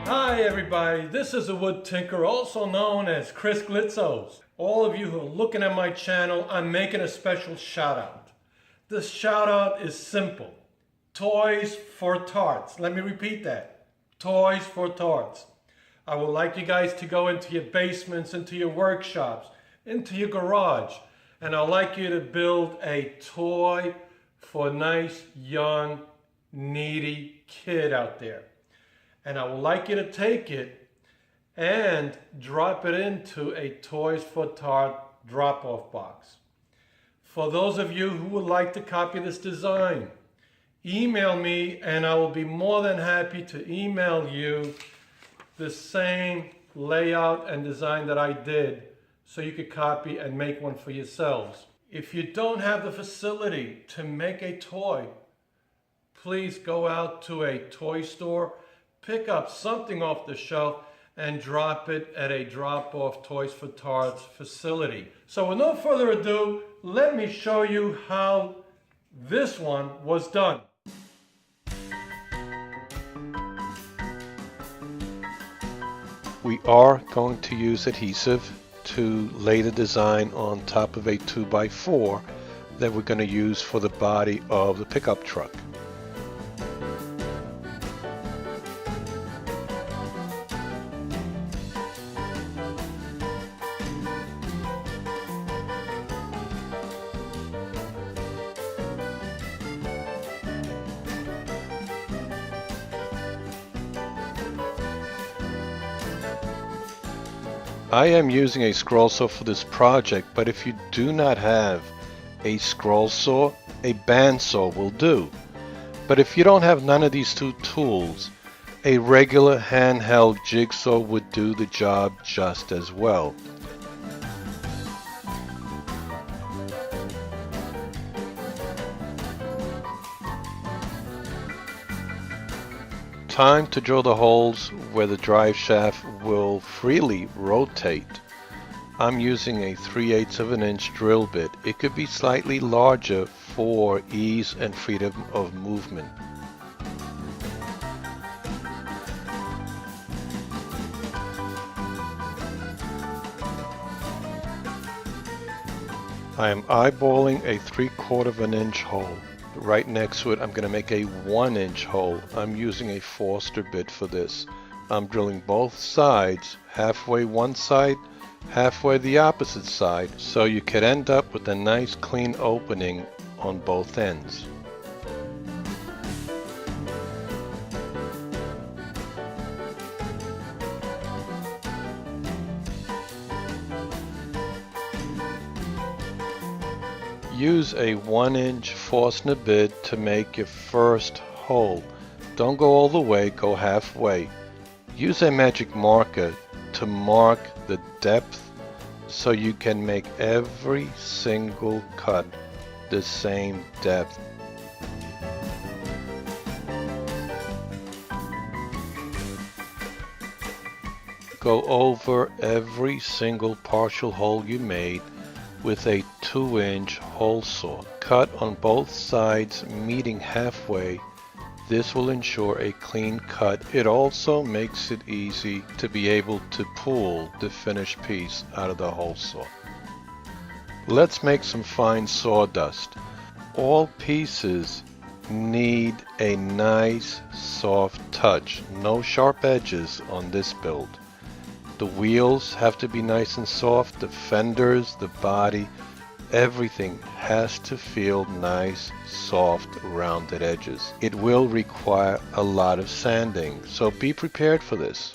Hi everybody, this is a wood tinker, also known as Chris Glitzos. All of you who are looking at my channel, I'm making a special shout out. This shout out is simple. Toys for Tots. Let me repeat that. Toys for Tots. I would like you guys to go into your basements, into your workshops, into your garage, and I'd like you to build a toy for a nice, young, needy kid out there. And I would like you to take it and drop it into a Toys for Tots drop-off box. For those of you who would like to copy this design, email me and I will be more than happy to email you the same layout and design that I did so you could copy and make one for yourselves. If you don't have the facility to make a toy, please go out to a toy store, pick up something off the shelf and drop it at a drop-off Toys for Tots facility. So with no further ado, let me show you how this one was done. We are going to use adhesive to lay the design on top of a 2x4 that we're going to use for the body of the pickup truck. I am using a scroll saw for this project, but if you do not have a scroll saw, a bandsaw will do. But if you don't have none of these two tools, a regular handheld jigsaw would do the job just as well. Time to drill the holes where the drive shaft will freely rotate. I'm using a 3/8 of an inch drill bit. It could be slightly larger for ease and freedom of movement. I am eyeballing a 3/4 of an inch hole. Right next to it, I'm going to make a 1-inch hole. I'm using a Forster bit for this. I'm drilling both sides, halfway one side, halfway the opposite side, so you could end up with a nice clean opening on both ends. Use a 1-inch Forstner bit to make your first hole. Don't go all the way, go halfway. Use a magic marker to mark the depth so you can make every single cut the same depth. Go over every single partial hole you made with a 2-inch hole saw. Cut on both sides meeting halfway. This will ensure a clean cut. It also makes it easy to be able to pull the finished piece out of the hole saw. Let's make some fine sawdust. All pieces need a nice soft touch. No sharp edges on this build. The wheels have to be nice and soft, the fenders, the body, everything has to feel nice, soft, rounded edges. It will require a lot of sanding, so be prepared for this.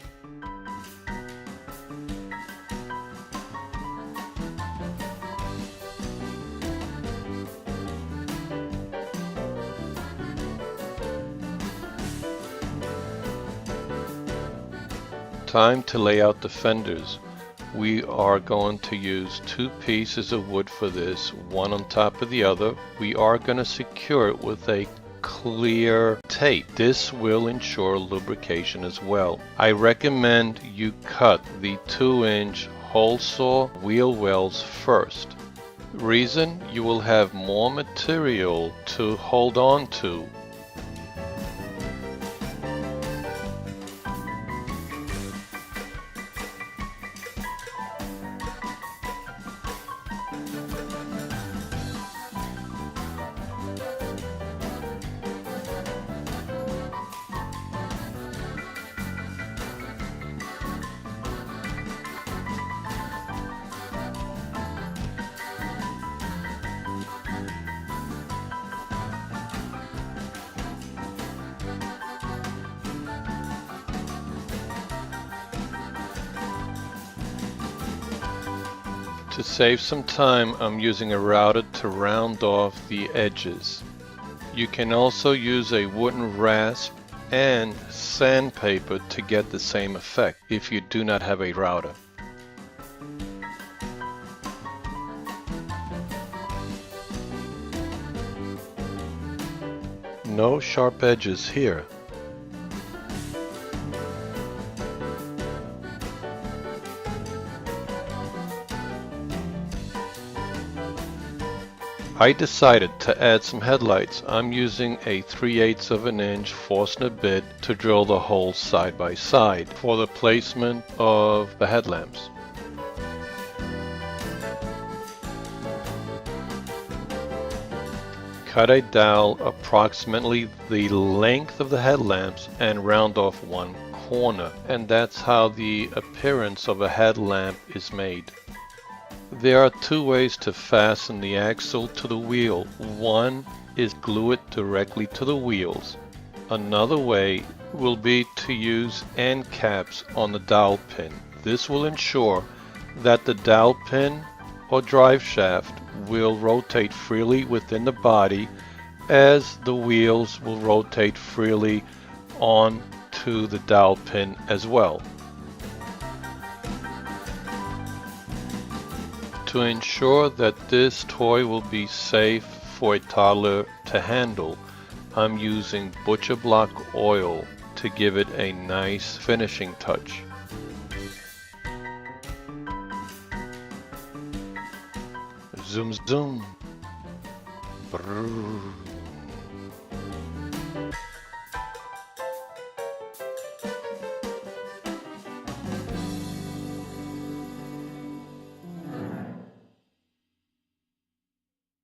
Time to lay out the fenders. We are going to use 2 pieces of wood for this, one on top of the other. We are going to secure it with a clear tape. This will ensure lubrication as well. I recommend you cut the 2-inch hole saw wheel wells first. Reason, you will have more material to hold on to. To save some time, I'm using a router to round off the edges. You can also use a wooden rasp and sandpaper to get the same effect if you do not have a router. No sharp edges here. I decided to add some headlights. I'm using a 3/8 of an inch Forstner bit to drill the holes side by side for the placement of the headlamps. Cut a dowel approximately the length of the headlamps and round off one corner, and that's how the appearance of a headlamp is made. There are two ways to fasten the axle to the wheel. One is glue it directly to the wheels. Another way will be to use end caps on the dowel pin. This will ensure that the dowel pin or drive shaft will rotate freely within the body, as the wheels will rotate freely onto the dowel pin as well. To ensure that this toy will be safe for a toddler to handle, I'm using butcher block oil to give it a nice finishing touch. Zoom zoom. Brrr.